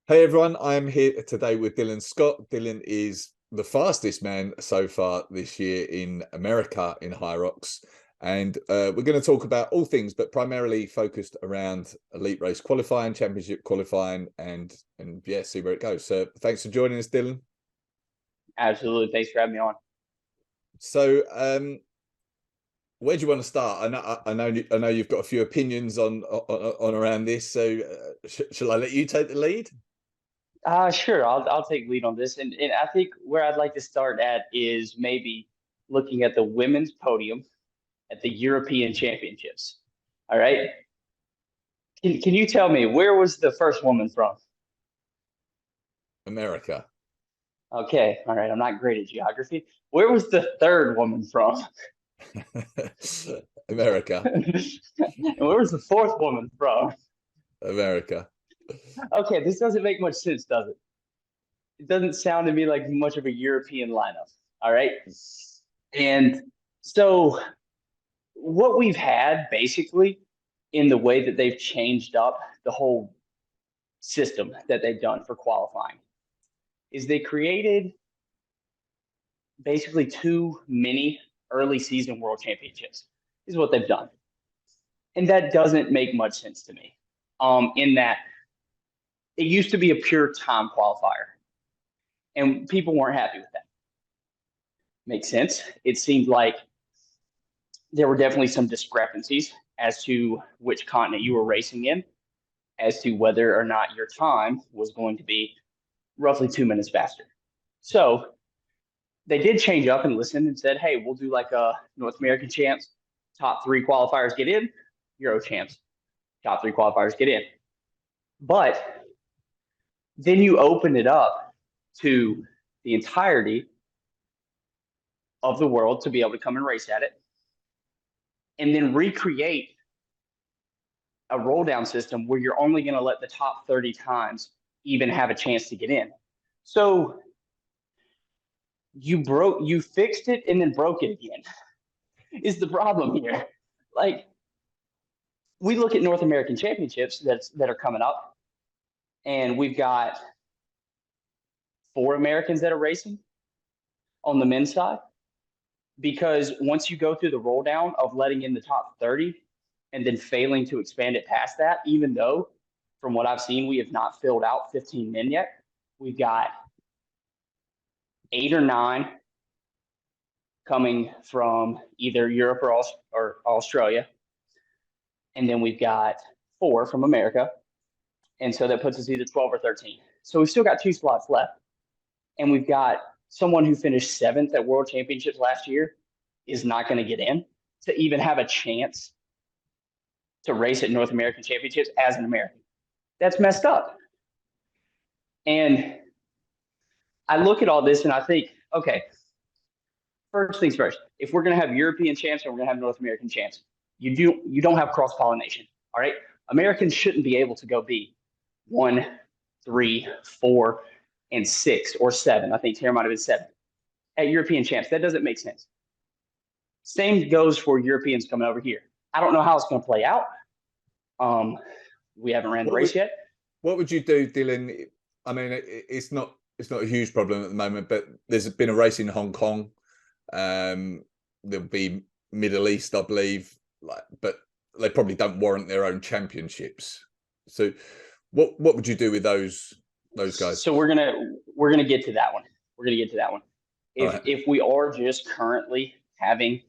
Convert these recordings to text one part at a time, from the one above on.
Hey everyone, I'm here today with Dylan Scott. Dylan is the fastest man so far this year in America in HYROX. And we're going to talk about all things, but primarily focused around elite race qualifying, championship qualifying, and yeah, see where it goes. So thanks for joining us, Dylan. Absolutely. Thanks for having me on. So where do you want to start? I know you've got a few opinions on around this. So shall I let you take the lead? Sure. I'll take lead on this, and I think where I'd like to start at is maybe looking at the women's podium at the European Championships. All right. Can you tell me where was the first woman from? America. Okay. All right. I'm not great at geography. Where was the third woman from? America. And where was the fourth woman from? America. Okay, this doesn't make much sense, does it? It doesn't sound to me like much of a European lineup. All right. And so what we've had basically in the way that they've changed up the whole system that they've done for qualifying is they created basically two mini early season world championships is what they've done. And that doesn't make much sense to me. In that it used to be a pure time qualifier and people weren't happy with that. Makes sense. It seemed like there were definitely some discrepancies as to which continent you were racing in, as to whether or not your time was going to be roughly 2 minutes faster. So they did change up and listen and said, hey, we'll do like a North American champs, top three qualifiers get in, Euro champs, top three qualifiers get in. But then you open it up to the entirety of the world to be able to come and race at it, and then recreate a roll down system where you're only going to let the top 30 times even have a chance to get in. So you fixed it and then broke it again is the problem here. Like we look at North American championships that are coming up, and we've got 4 Americans that are racing on the men's side, because once you go through the roll down of letting in the top 30 and then failing to expand it past that, even though from what I've seen, we have not filled out 15 men yet. We've got 8 or 9 coming from either Europe or Australia. And then we've got 4 from America. And so that puts us either 12 or 13. So we've still got 2 slots left. And we've got someone who finished 7th at World Championships last year is not going to get in to even have a chance to race at North American Championships as an American. That's messed up. And I look at all this and I think, okay, first things first, if we're going to have European champs and we're going to have North American champs, you don't have cross pollination. All right. Americans shouldn't be able to go be 1, 3, 4, and 6 or 7. I think Tara might have been 7 at European champs. That doesn't make sense. Same goes for Europeans coming over here. I don't know how it's going to play out. We haven't ran the race yet. What would you do, Dylan? I mean, it's not a huge problem at the moment, but there's been a race in Hong Kong. There'll be Middle East, I believe, but they probably don't warrant their own championships. So what would you do with those guys? So we're gonna get to that one. We're gonna get to that one. If we are just currently having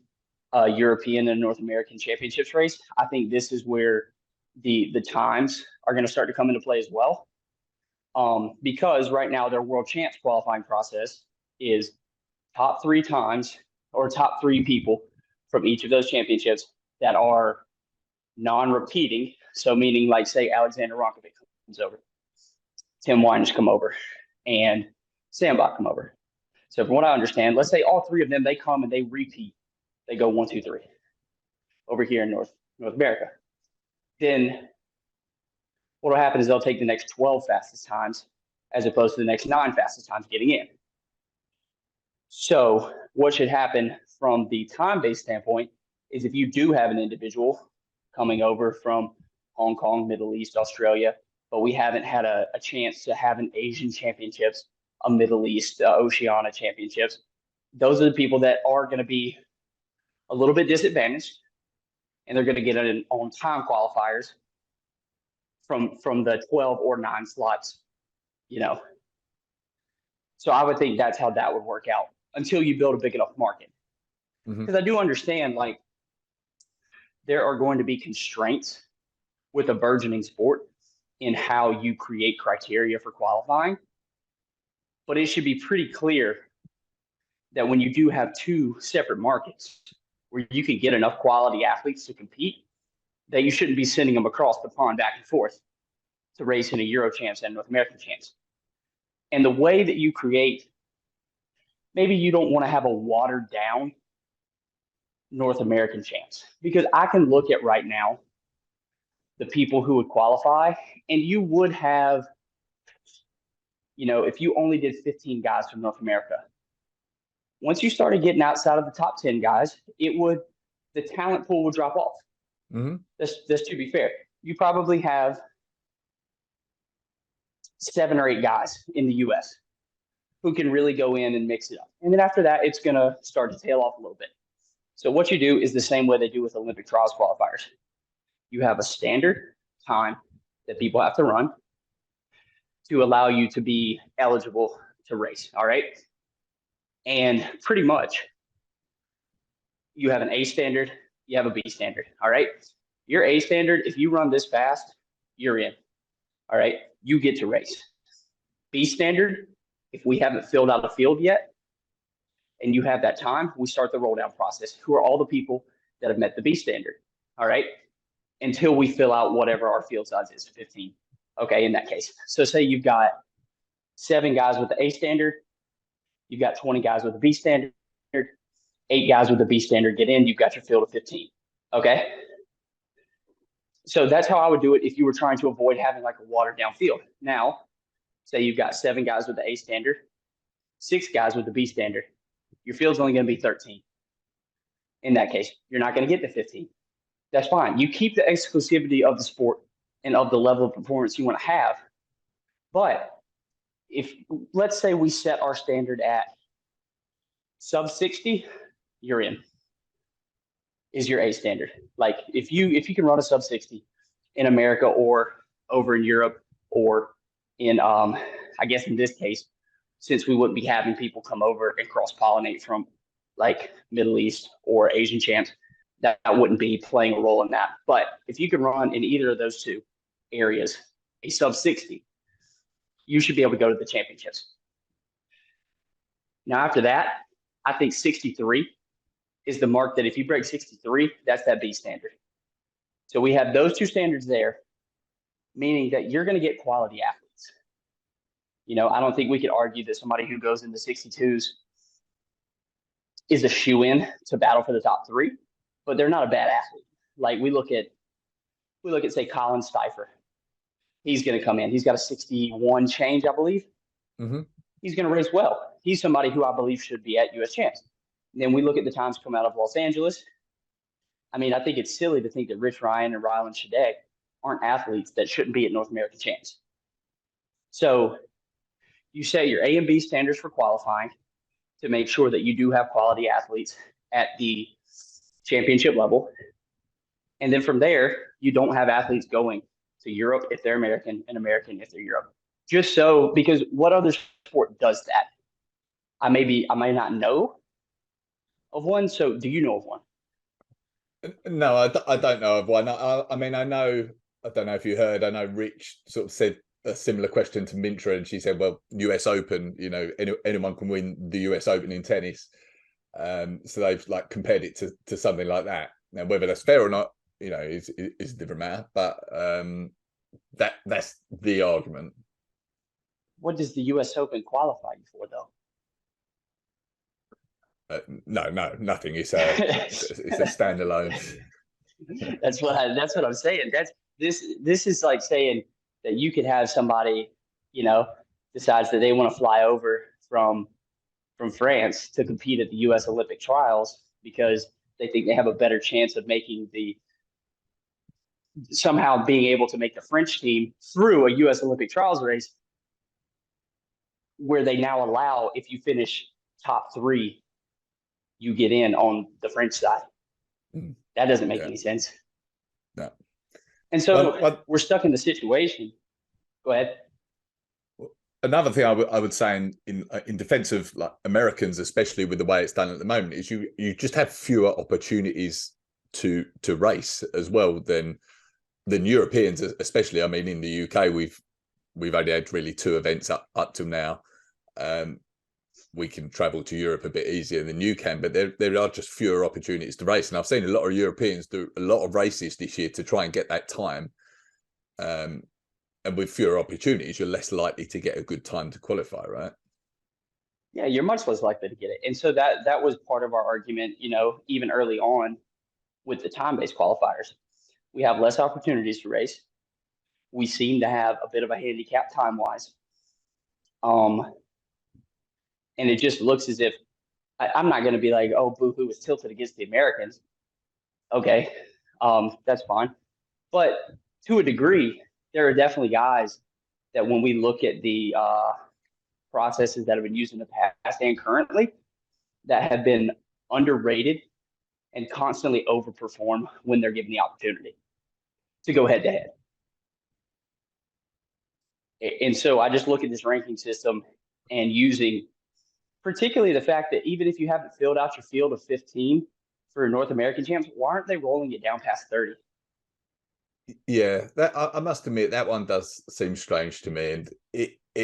a European and North American championships race, I think this is where the times are going to start to come into play as well. Because right now their world champs qualifying process is top 3 times or top 3 people from each of those championships that are non-repeating. So meaning like say Alexander Ronkovic comes over, Tim Weiners come over, and Sandbach come over. So from what I understand, let's say all 3 of them, they come and they repeat. They go 1, 2, 3 over here in North America. Then what will happen is they'll take the next 12 fastest times as opposed to the next 9 fastest times getting in. So what should happen from the time-based standpoint is if you do have an individual coming over from Hong Kong, Middle East, Australia, but we haven't had a chance to have an Asian championships, a Middle East, Oceania championships. Those are the people that are going to be a little bit disadvantaged, and they're going to get it on time qualifiers from the 12 or 9 slots, you know. So I would think that's how that would work out until you build a big enough market. Because I do understand, like, there are going to be constraints with a burgeoning sport in how you create criteria for qualifying. But it should be pretty clear that when you do have 2 separate markets where you can get enough quality athletes to compete, that you shouldn't be sending them across the pond back and forth to race in a Euro champs and North American champs. And the way that you create, maybe you don't want to have a watered down North American champs, because I can look at right now the people who would qualify, and you would have, you know, if you only did 15 guys from North America, once you started getting outside of the top 10 guys, the talent pool would drop off. That's to be fair. You probably have 7 or 8 guys in the US who can really go in and mix it up. And then after that, it's going to start to tail off a little bit. So what you do is the same way they do with Olympic trials qualifiers. You have a standard time that people have to run to allow you to be eligible to race. All right. And pretty much you have an A standard, you have a B standard. All right. Your A standard, if you run this fast, you're in. All right. You get to race. B standard, if we haven't filled out the field yet and you have that time, we start the roll down process. Who are all the people that have met the B standard? All right. Until we fill out whatever our field size is, 15. Okay, in that case. So say you've got 7 guys with the A standard, you've got 20 guys with the B standard, 8 guys with the B standard get in, you've got your field of 15. Okay? So that's how I would do it if you were trying to avoid having like a watered down field. Now, say you've got 7 guys with the A standard, 6 guys with the B standard. Your field's only going to be 13. In that case, you're not going to get to 15. That's fine. You keep the exclusivity of the sport and of the level of performance you want to have. But if, let's say we set our standard at sub 60, you're in, is your A standard. Like if you can run a sub 60 in America or over in Europe or in, I guess in this case, since we wouldn't be having people come over and cross-pollinate from like Middle East or Asian champs, that wouldn't be playing a role in that. But if you can run in either of those 2 areas, a sub 60, you should be able to go to the championships. Now, after that, I think 63 is the mark that if you break 63, that's that B standard. So we have those 2 standards there, meaning that you're going to get quality athletes. You know, I don't think we could argue that somebody who goes into 62s is a shoe-in to battle for the top 3, but they're not a bad athlete. Like we look at say Colin Steifer. He's going to come in. He's got a 61 change, I believe. He's going to race well. He's somebody who I believe should be at US champs. And then we look at the times come out of Los Angeles. I mean, I think it's silly to think that Rich Ryan and Rylan Shadegg aren't athletes that shouldn't be at North American champs. So you set your A and B standards for qualifying to make sure that you do have quality athletes at the championship level. And then from there, you don't have athletes going to Europe if they're American and American if they're Europe. Just so, because what other sport does that? I may not know of one. So do you know of one? No, I don't know of one. I mean, I know, I don't know if you heard, I know Rich sort of said a similar question to Mintra, and she said, well, US Open, you know, anyone can win the US Open in tennis. So they've like compared it to something like that. Now, whether that's fair or not, you know, is a different matter. But that's the argument. What does the US Open qualify you for, though? No, nothing. It's a standalone. That's what I'm saying. This is like saying that you could have somebody, you know, decides that they want to fly over from France to compete at the US Olympic trials because they think they have a better chance of making the somehow being able to make the French team through a U.S. Olympic trials race where they now allow, if you finish top 3, you get in on the French side. That doesn't make any sense. No. And so we're stuck in the situation. Go ahead. Another thing I would say in defense of like Americans, especially with the way it's done at the moment, is you just have fewer opportunities to race as well than Europeans, especially. I mean, in the UK, we've only had really 2 events up till now. We can travel to Europe a bit easier than you can, but there are just fewer opportunities to race. And I've seen a lot of Europeans do a lot of races this year to try and get that time. And with fewer opportunities, you're less likely to get a good time to qualify, right? Yeah, you're much less likely to get it. And so that was part of our argument, even early on with the time-based qualifiers. We have less opportunities to race. We seem to have a bit of a handicap time-wise. And it just looks as if I'm not going to be like, oh, boo-hoo was tilted against the Americans. Okay, that's fine. But to a degree, there are definitely guys that when we look at the processes that have been used in the past and currently that have been underrated and constantly overperform when they're given the opportunity to go head to head. And so I just look at this ranking system and using particularly the fact that even if you haven't filled out your field of 15 for North American champs, why aren't they rolling it down past 30? Yeah, that I must admit that one does seem strange to me, and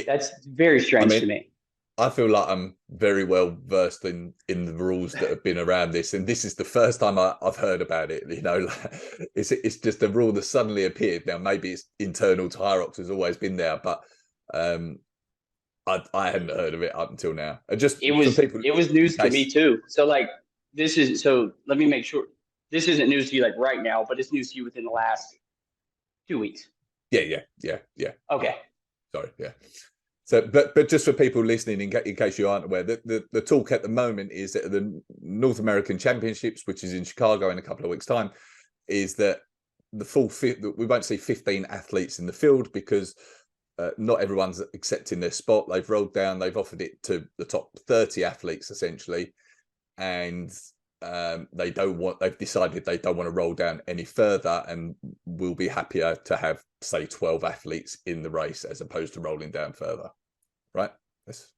that's very strange to me. I feel like I'm very well versed in the rules that have been around this, and this is the first time I've heard about it. It's just a rule that suddenly appeared. Now maybe it's internal to HYROX, has always been there, but I hadn't heard of it up until now. It was news to me too. So let me make sure this isn't news to you like right now, but it's news to you within the last 2 weeks. Yeah. Okay. Sorry. Yeah. So, but just for people listening, in case you aren't aware, the talk at the moment is that the North American Championships, which is in Chicago in a couple of weeks' time, is that we won't see 15 athletes in the field because not everyone's accepting their spot. They've rolled down, they've offered it to the top 30 athletes essentially, and they've decided they don't want to roll down any further, and will be happier to have, say, 12 athletes in the race as opposed to rolling down further, right? That's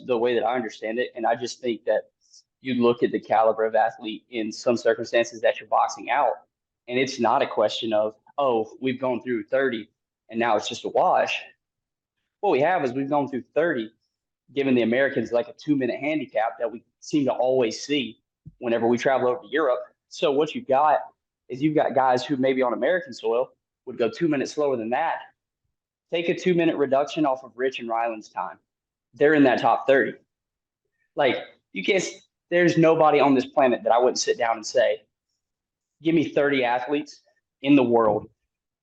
the way that I understand it. And I just think that you look at the caliber of athlete in some circumstances that you're boxing out, and it's not a question of, oh, we've gone through 30 and now it's just a wash. What we have is we've gone through 30, given the Americans like a 2-minute handicap that we seem to always see whenever we travel over to Europe. So what you've got guys who maybe on American soil would go 2 minutes slower than that. Take a 2-minute reduction off of Rich and Ryland's time. They're in that top 30. Like, there's nobody on this planet that I wouldn't sit down and say, give me 30 athletes in the world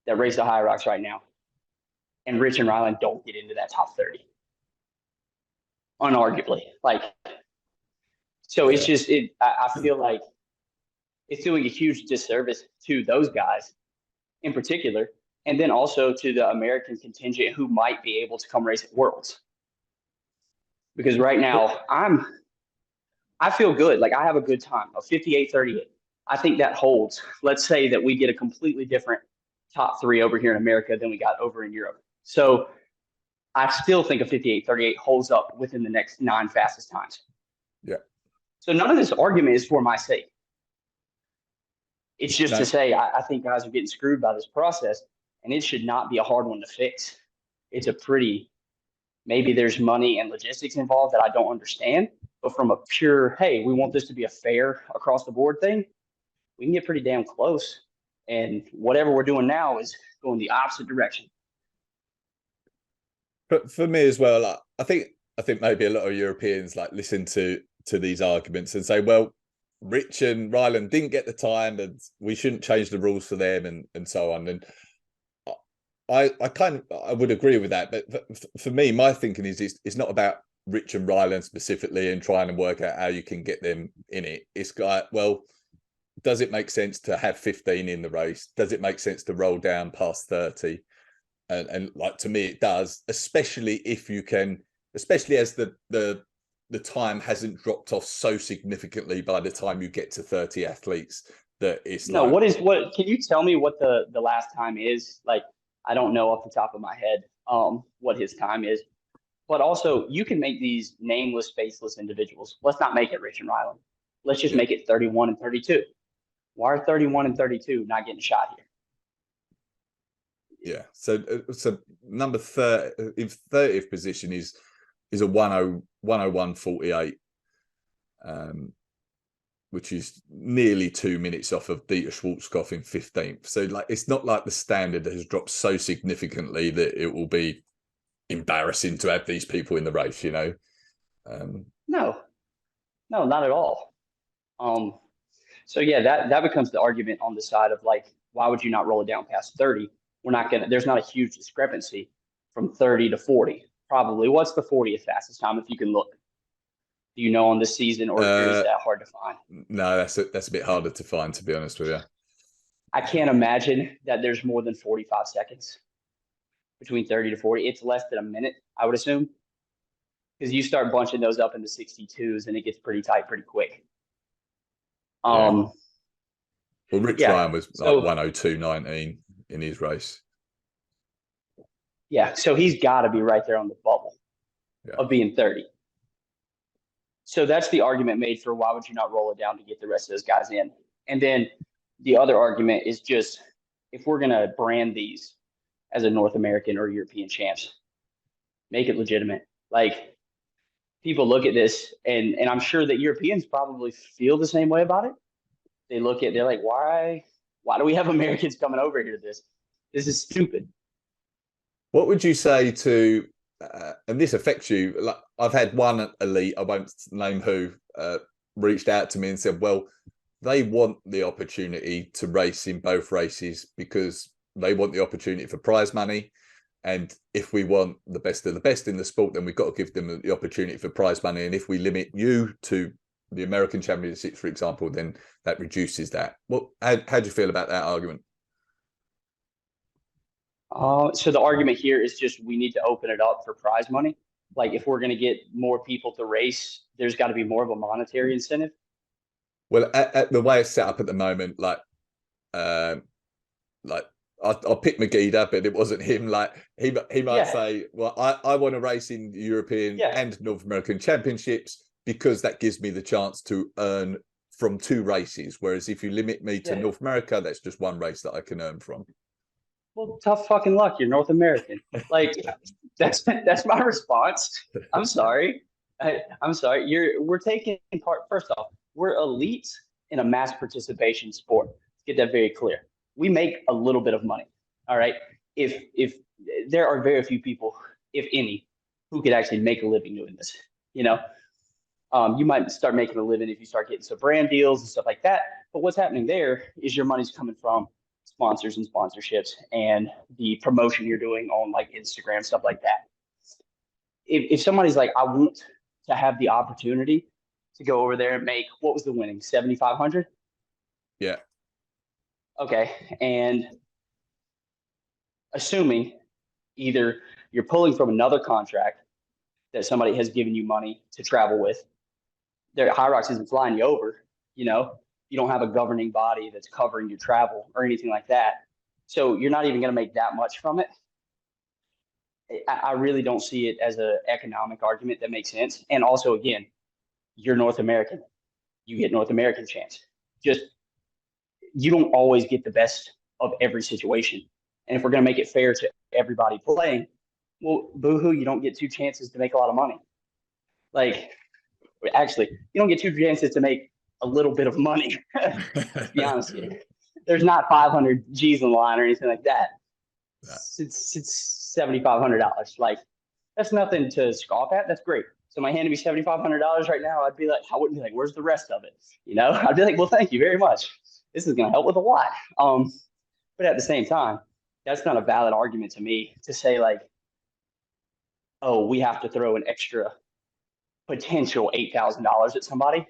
that race the HYROX right now, and Rich and Ryland don't get into that top 30. Unarguably. So it's just, I feel like it's doing a huge disservice to those guys in particular, and then also to the American contingent who might be able to come race at Worlds. Because right now, I feel good. Like, I have a good time of 58:38. I think that holds. Let's say that we get a completely different top 3 over here in America than we got over in Europe. So I still think a 58:38 holds up within the next 9 fastest times. Yeah. So none of this argument is for my sake. It's just to say I think guys are getting screwed by this process, and it should not be a hard one to fix. It's maybe there's money and logistics involved that I don't understand, but from a pure, hey, we want this to be a fair across the board thing, we can get pretty damn close. And whatever we're doing now is going the opposite direction. But for me as well, I think maybe a lot of Europeans listen to these arguments and say, well, Rich and Ryland didn't get the time, and we shouldn't change the rules for them, and so on. And I would agree with that. But for me, my thinking is it's not about Rich and Ryland specifically and trying to work out how you can get them in it. It's like, well, does it make sense to have 15 in the race? Does it make sense to roll down past 30? And like, to me, it does, especially if you can, especially as the time hasn't dropped off so significantly by the time you get to 30 athletes that it's No, like, what can you tell me what the last time is? Like, I don't know off the top of my head what his time is. But also, you can make these nameless, faceless individuals. Let's not make it Rich and Ryland. Let's just yeah, make it 31 and 32. Why are 31 and 32 not getting shot here? yeah. So number 30, in 30th position is a 101.48, which is nearly 2 minutes off of Dieter Schwarzkopf in 15th. So like, it's not like the standard has dropped so significantly that it will be embarrassing to have these people in the race, you know. No, no, not at all. So yeah, that becomes the argument on the side of like, why would you not roll it down past 30? We're not gonna. There's not a huge discrepancy from 30 to 40. Probably. What's the 40th fastest time if you can look? Do you know on this season, or is that hard to find? No, that's a bit harder to find, to be honest with you. I can't imagine that there's more than 45 seconds between 30 to 40. It's less than a minute, I would assume, because you start bunching those up into 62s and it gets pretty tight pretty quick. Well, Rich Yeah. Ryan was So, like 102.19 in his race. yeah, so he's got to be right there on the bubble of being 30. So that's the argument made for why would you not roll it down to get the rest of those guys in. And then the other argument is just, if we're going to brand these as a North American or European champs, make it legitimate. Like, people look at this, and I'm sure that Europeans probably feel the same way about it. They're like, why do we have Americans coming over here to this? This is stupid. What would you say to, and this affects you, like, I've had one elite, I won't name who, reached out to me and said, well, they want the opportunity to race in both races because they want the opportunity for prize money. And if we want the best of the best in the sport, then we've got to give them the opportunity for prize money. And if we limit you to the American Championships, for example, then that reduces that. How do you feel about that argument? So the argument here is just we need to open it up for prize money. Like, if we're going to get more people to race, there's got to be more of a monetary incentive. Well, at the way it's set up at the moment, like I'll pick Megida, but it wasn't him. Like, he might say, well, I want to race in the European and North American Championships because that gives me the chance to earn from 2 races. Whereas if you limit me to North America, that's just 1 race that I can earn from. Well, tough fucking luck. You're North American. Like, that's my response. I'm sorry. I'm sorry. We're taking part. First off, we're elite in a mass participation sport. Let's get that very clear. We make a little bit of money. All right. If there are very few people, if any, who could actually make a living doing this, you know, you might start making a living if you start getting some brand deals and stuff like that. But what's happening there is your money's coming from sponsors and sponsorships and the promotion you're doing on like Instagram, stuff like that. If somebody's like, I want to have the opportunity to go over there and make, what was the winning, 7,500? Yeah. Okay. And assuming either you're pulling from another contract that somebody has given you money to travel with, their HYROX isn't flying you over, you know, you don't have a governing body that's covering your travel or anything like that. So you're not even going to make that much from it. I really don't see it as an economic argument that makes sense. And also, again, you're North American. You get North American chance. Just, you don't always get the best of every situation. And if we're going to make it fair to everybody playing, well, boo-hoo, you don't get 2 chances to make a lot of money. Like, actually, you don't get 2 chances to make a little bit of money. Let's be honest here. There's not 500 G's in the line or anything like that. No. It's $7,500. Like, that's nothing to scoff at. That's great. So my handed me $7,500 right now, I'd be like, I wouldn't be like, where's the rest of it? You know, I'd be like, well, thank you very much. This is going to help with a lot. But at the same time, that's not a valid argument to me to say like, oh, we have to throw an extra potential $8,000 at somebody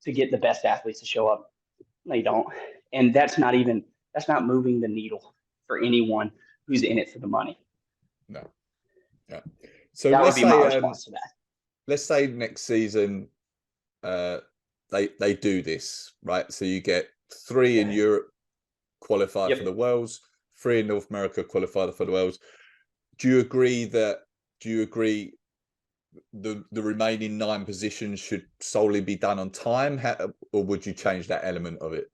to get the best athletes to show up. No, you don't. And that's not moving the needle for anyone who's in it for the money. No. Yeah. So That would be my response to that. let's say next season they do this, right? So you get 3 in Europe qualify Yep. for the Worlds, 3 in North America qualify for the Worlds. Do you agree the remaining 9 positions should solely be done on time, or would you change that element of it?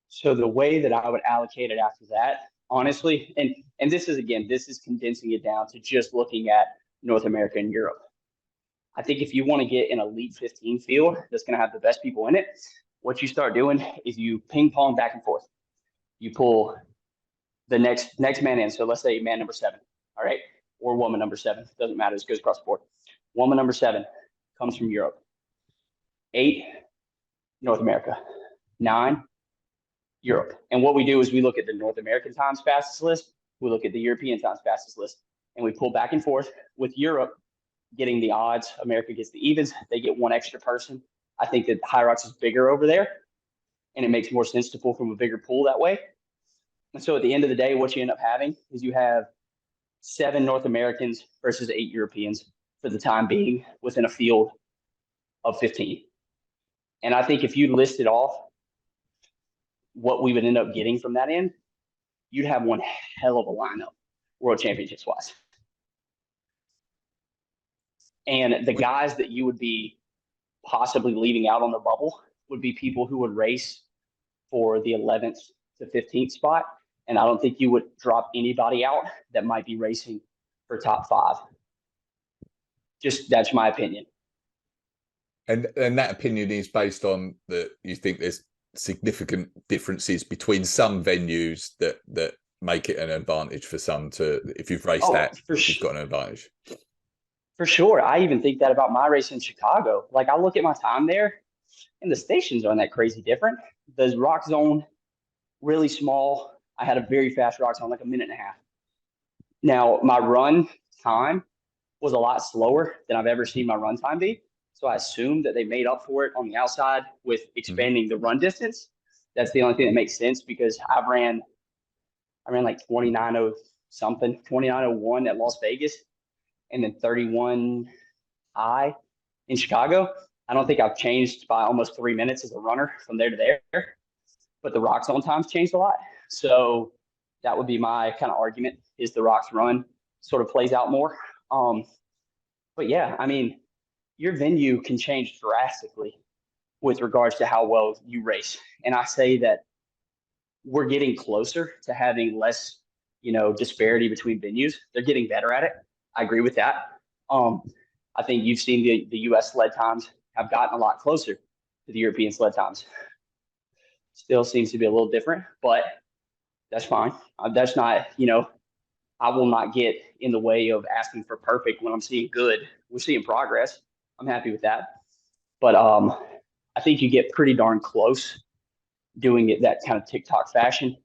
So the way that I would allocate it after that, honestly, and this is condensing it down to just looking at North America and Europe. I think if you want to get an elite 15 field that's going to have the best people in it, what you start doing is you ping pong back and forth. You pull the next man in. So let's say man number 7, all right, or woman number 7, doesn't matter. It goes across the board. Woman number 7 comes from Europe. 8, North America. 9, Europe. And what we do is we look at the North American times fastest list, we look at the European times fastest list, and we pull back and forth with Europe getting the odds. America gets the evens. They get 1 extra person. I think that HYROX is bigger over there, and it makes more sense to pull from a bigger pool that way. And so at the end of the day, what you end up having is you have 7 North Americans versus 8 Europeans for the time being within a field of 15. And I think if you listed off what we would end up getting from that end, you'd have one hell of a lineup world championships wise. And the guys that you would be possibly leaving out on the bubble would be people who would race for the 11th to 15th spot. And I don't think you would drop anybody out that might be racing for top 5. Just that's my opinion. And that opinion is based on that you think there's significant differences between some venues that make it an advantage for some to, if you've raced you've got an advantage. For sure. I even think that about my race in Chicago. Like I look at my time there and the stations aren't that crazy different. The rock zone, really small. I had a very fast rock zone, like 1.5 minutes. Now my run time was a lot slower than I've ever seen my run time be. So I assumed that they made up for it on the outside with expanding the run distance. That's the only thing that makes sense because I ran like 29.0 something, 29.01 at Las Vegas, and then 31 in Chicago. I don't think I've changed by almost 3 minutes as a runner from there to there, but the rock zone times changed a lot. So that would be my kind of argument is the rocks run sort of plays out more. But yeah, I mean, your venue can change drastically with regards to how well you race. And I say that we're getting closer to having less, disparity between venues. They're getting better at it. I agree with that. I think you've seen the U.S. sled times have gotten a lot closer to the European sled times. Still seems to be a little different, but that's fine. That's not, I will not get in the way of asking for perfect when I'm seeing good. We're seeing progress. I'm happy with that. But I think you get pretty darn close doing it that kind of TikTok fashion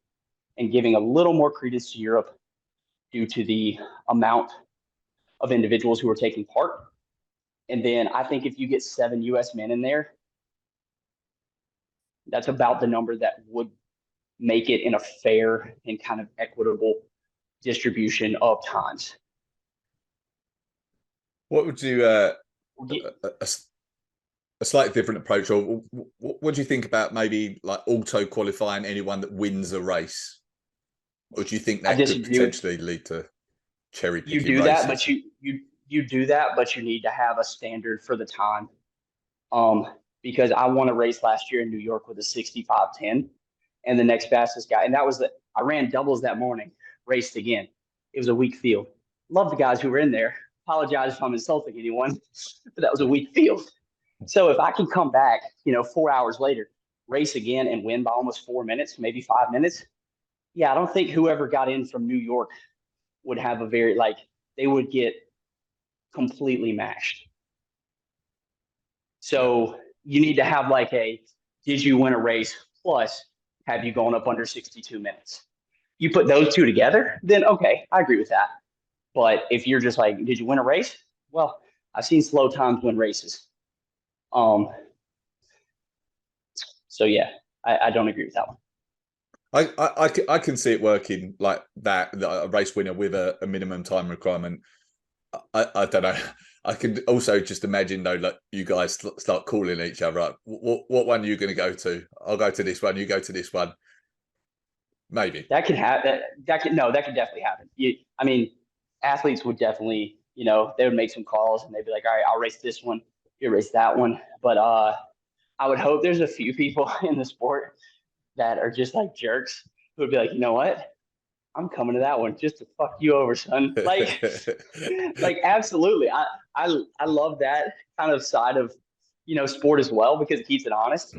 and giving a little more credence to Europe due to the amount of individuals who are taking part. And then I think if you get 7 U.S. men in there, that's about the number that would make it in a fair and kind of equitable distribution of times. What would you a slightly different approach, or what do you think about maybe like auto qualifying anyone that wins a race? Or do you think that could potentially lead to cherry picking? You do that, but you do that, but you need to have a standard for the time. Because I won a race last year in New York with a 65:10, and the next fastest guy, and that was I ran doubles that morning, raced again. It was a weak field. Love the guys who were in there. Apologize if I'm insulting anyone, but that was a weak field. So if I can come back, 4 hours later, race again and win by almost 4 minutes, maybe 5 minutes, yeah, I don't think whoever got in from New York would have they would get completely mashed. So you need to have did you win a race plus have you gone up under 62 minutes? You put those two together, then okay, I agree with that. But if you're just did you win a race? Well, I've seen slow times win races. So yeah, I don't agree with that one. I can see it working like that a race winner with a minimum time requirement. I don't know. I can also just imagine though, like you guys start calling each other up. What one are you going to go to? I'll go to this one. You go to this one. Maybe That could happen. That could no, that could definitely happen. I mean, athletes would definitely, they would make some calls and they'd be like, all right, I'll race this one, you race that one. But I would hope there's a few people in the sport that are just like jerks who would be like, you know what? I'm coming to that one just to fuck you over, son. Like absolutely. I love that kind of side of, sport as well because it keeps it honest.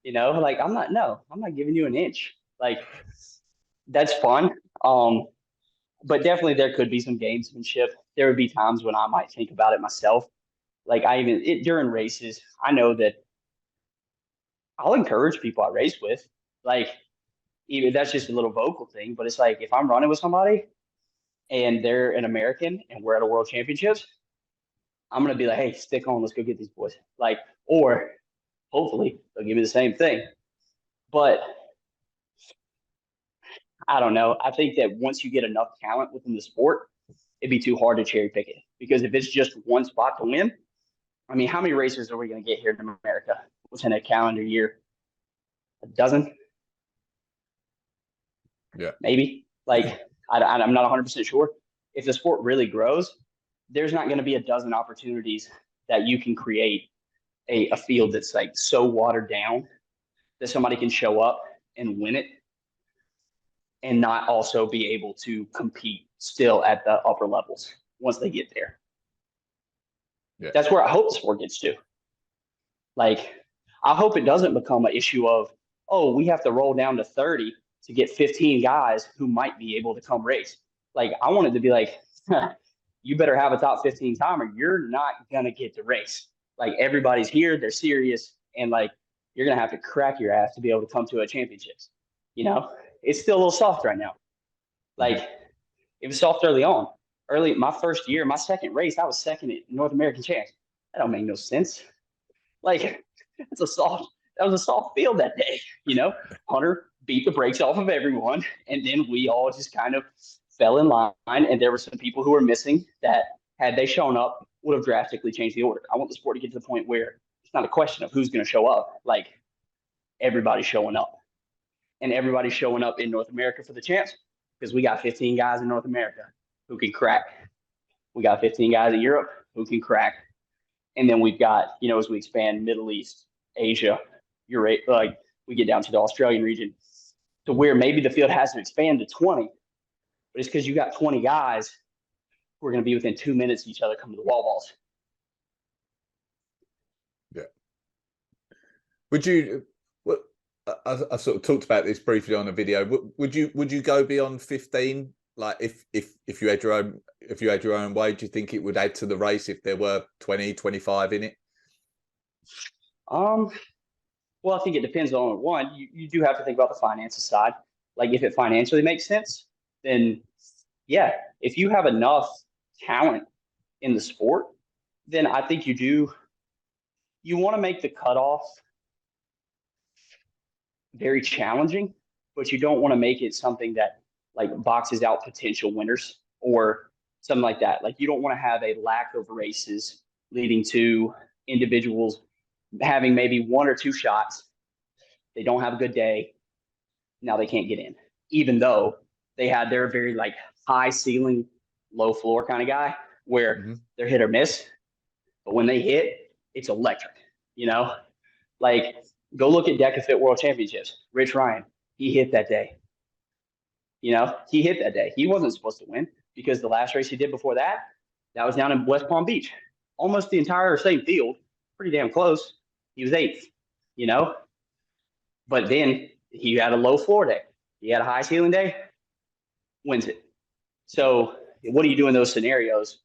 Like I'm not giving you an inch. Like that's fun. But definitely there could be some gamesmanship. There would be times when I might think about it myself. Like during races, I know that I'll encourage people I race with. Like even that's just a little vocal thing, but it's like if I'm running with somebody and they're an American and we're at a world championships, I'm gonna be like, hey, stick on, let's go get these boys. Like, or hopefully they'll give me the same thing. But I don't know. I think that once you get enough talent within the sport, it'd be too hard to cherry pick it. Because if it's just one spot to win, I mean, how many races are we going to get here in America within a calendar year? A dozen? Yeah. Maybe. Like, I'm not 100% sure. If the sport really grows, there's not going to be a dozen opportunities that you can create a field that's like so watered down that somebody can show up and win it and not also be able to compete still at the upper levels once they get there. Yeah. That's where I hope the sport gets to. Like, I hope it doesn't become an issue of, oh, we have to roll down to 30 to get 15 guys who might be able to come race. Like, I want it to be like, you better have a top 15 timer. You're not going to get to race. Like, everybody's here, they're serious, and like, you're going to have to crack your ass to be able to come to a championships. It's still a little soft right now. Like, it was soft early on. My first year, my second race, I was second at North American Champs. That don't make no sense. Like, that was a soft field that day. Hunter beat the brakes off of everyone, and then we all just kind of fell in line. And there were some people who were missing that, had they shown up, would have drastically changed the order. I want the sport to get to the point where it's not a question of who's going to show up. Like, everybody's showing up. And everybody's showing up in North America for the champs because we got 15 guys in North America who can crack. We got 15 guys in Europe who can crack. And then we've got, as we expand Middle East, Asia, Europe, like we get down to the Australian region, to where maybe the field has to expand to 20, but it's because you got 20 guys who are going to be within 2 minutes of each other coming to the wall balls. Yeah. Would you? I sort of talked about this briefly on a video. Would you go beyond 15? Like if you had your own way, do you think it would add to the race if there were 20, 25 in it? Well, I think it depends on one. You do have to think about the finances side. Like if it financially makes sense, then yeah. If you have enough talent in the sport, then I think you want to make the cutoff very challenging, but you don't want to make it something that like boxes out potential winners or something like that. Like you don't want to have a lack of races leading to individuals having maybe one or two shots. They don't have a good day. Now they can't get in, even though they're very like high ceiling, low floor kind of guy where they're hit or miss. But when they hit, it's electric, like go look at Decafit World Championships. Rich Ryan, he hit that day. He hit that day. He wasn't supposed to win because the last race he did before that was down in West Palm Beach. Almost the entire same field, pretty damn close. He was 8th, But then he had a low floor day. He had a high ceiling day, wins it. So what do you do in those scenarios?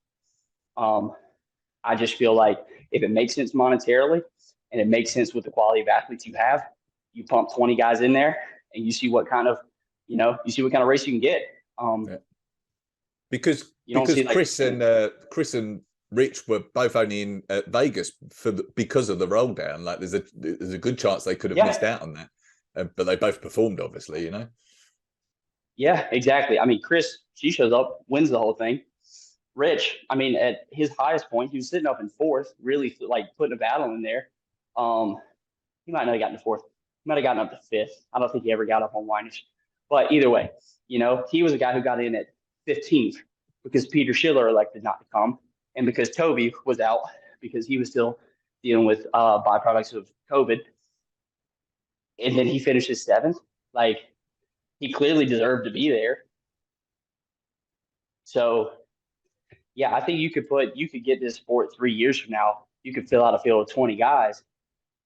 I just feel like if it makes sense monetarily and it makes sense with the quality of athletes you have, you pump 20 guys in there and you see what kind of, race you can get. Because Chris and Rich were both only in Vegas because of the roll down. Like there's a good chance they could have missed out on that. but they both performed, obviously, you know. Yeah, exactly. I mean, Chris, she shows up, wins the whole thing. Rich, I mean, at his highest point, he was sitting up in fourth, really like putting a battle in there. He might not have gotten to fourth. He might have gotten up to fifth. I don't think he ever got up on Winers. But either way, you know, he was a guy who got in at 15th because Peter Schiller elected not to come, and because Toby was out because he was still dealing with byproducts of COVID. And then he finishes seventh. Like, he clearly deserved to be there. So, yeah, I think you could get this sport 3 years from now. You could fill out a field of 20 guys.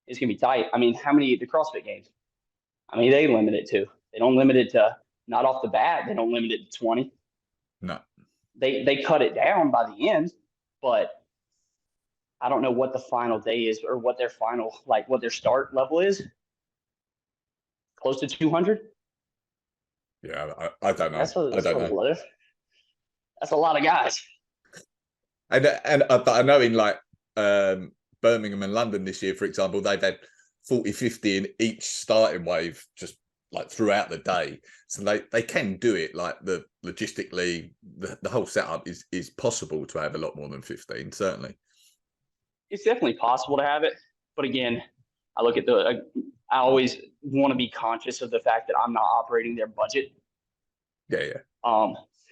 It's gonna be tight. I mean, how many the CrossFit games? I mean, they limit it to. They don't limit it to, not off the bat. They don't limit it to 20. No. They cut it down by the end, but I don't know what the final day is or what their final, like what their start level is. Close to 200. Yeah, I don't know. I don't know. That's a lot of guys. And but I know in like Birmingham and London this year, for example, they've had 40, 50 in each starting wave just like throughout the day. So they can do it. Like the logistically, the whole setup is possible to have a lot more than 15, certainly. It's definitely possible to have it. But again, I look at I always want to be conscious of the fact that I'm not operating their budget. Yeah.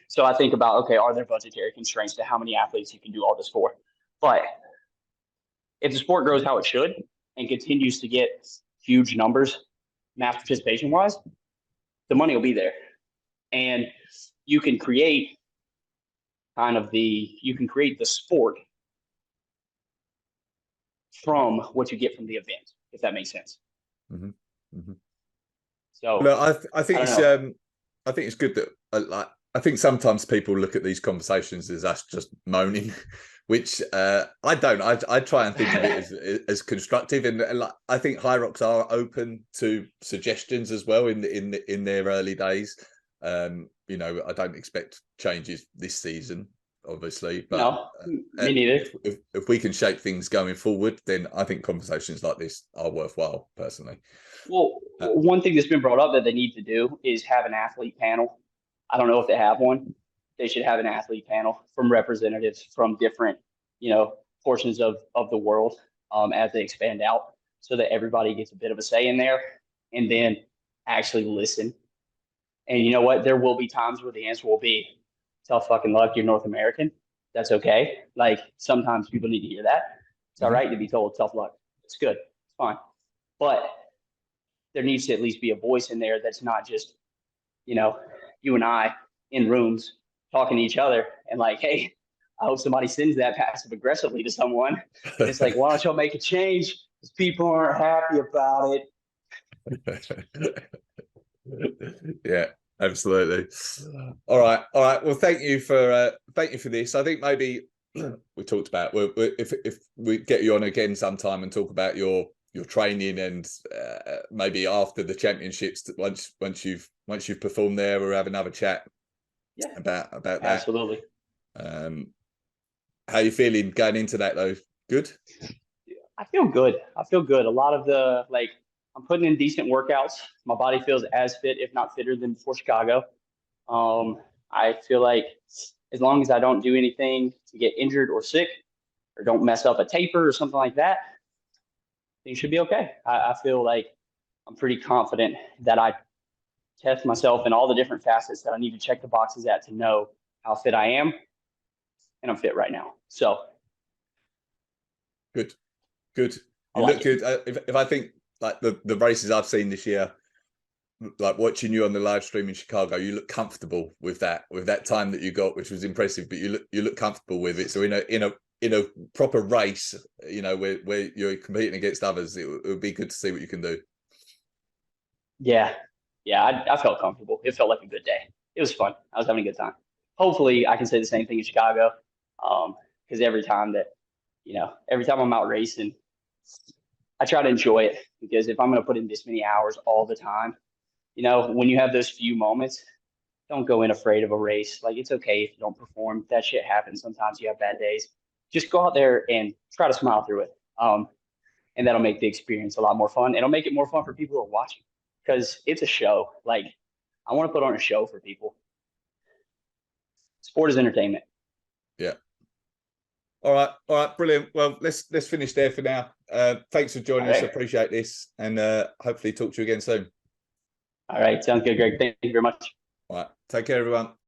So I think about, okay, are there budgetary constraints to how many athletes you can do all this for? But if the sport grows how it should and continues to get huge numbers, mass participation wise, the money will be there. And you can create the sport from what you get from the event, if that makes sense. Mm-hmm. Mm-hmm. So look, I think it's good that I think sometimes people look at these conversations as us just moaning, which I don't. I try and think of it as constructive, and like, I think HYROX are open to suggestions as well in their early days. You know, I don't expect changes this season, obviously, but no, me neither. If we can shape things going forward, then I think conversations like this are worthwhile, personally. Well, one thing that's been brought up that they need to do is have an athlete panel. I don't know if they have one. They should have an athlete panel from representatives from different, you know, portions of the world as they expand out, so that everybody gets a bit of a say in there, and then actually listen. And you know what? There will be times where the answer will be, tough fucking luck, you're North American. That's okay. Like, sometimes people need to hear that. It's all right to be told tough luck. It's good. It's fine. But there needs to at least be a voice in there that's not just, you know, you and I in rooms talking to each other and like, hey, I hope somebody sends that passive aggressively to someone. And it's like, why don't y'all make a change? Because people aren't happy about it. Yeah, absolutely. All right. Well, thank you for this. I think maybe we talked about if we get you on again sometime and talk about your training and maybe after the championships, once you've performed there, we'll have another chat. Yeah, about that. Absolutely. How are you feeling going into that though? Good. I feel good. A lot of I'm putting in decent workouts. My body feels as fit, if not fitter, than before Chicago. I feel like as long as I don't do anything to get injured or sick, or don't mess up a taper or something like that, things should be okay. I feel like I'm pretty confident that I test myself in all the different facets that I need to check the boxes at to know how fit I am, and I'm fit right now. So good. You look good. If I think like the races I've seen this year, like watching you on the live stream in Chicago, you look comfortable with that time that you got, which was impressive. But you look comfortable with it. So in a proper race, you know, where you're competing against others, it would be good to see what you can do. Yeah, I felt comfortable. It felt like a good day. It was fun. I was having a good time. Hopefully, I can say the same thing in Chicago, because every time I'm out racing, I try to enjoy it. Because if I'm going to put in this many hours all the time, you know, when you have those few moments, don't go in afraid of a race. Like, it's okay if you don't perform. That shit happens. Sometimes you have bad days. Just go out there and try to smile through it. And that'll make the experience a lot more fun. It'll make it more fun for people who are watching. because it's a show. Like, I want to put on a show for people. Sport is entertainment. Yeah. All right, brilliant. Well, let's finish there for now. Thanks for joining us. I appreciate this, and hopefully talk to you again soon. All right, sounds good, Greg. Thank you very much. All right, take care, everyone.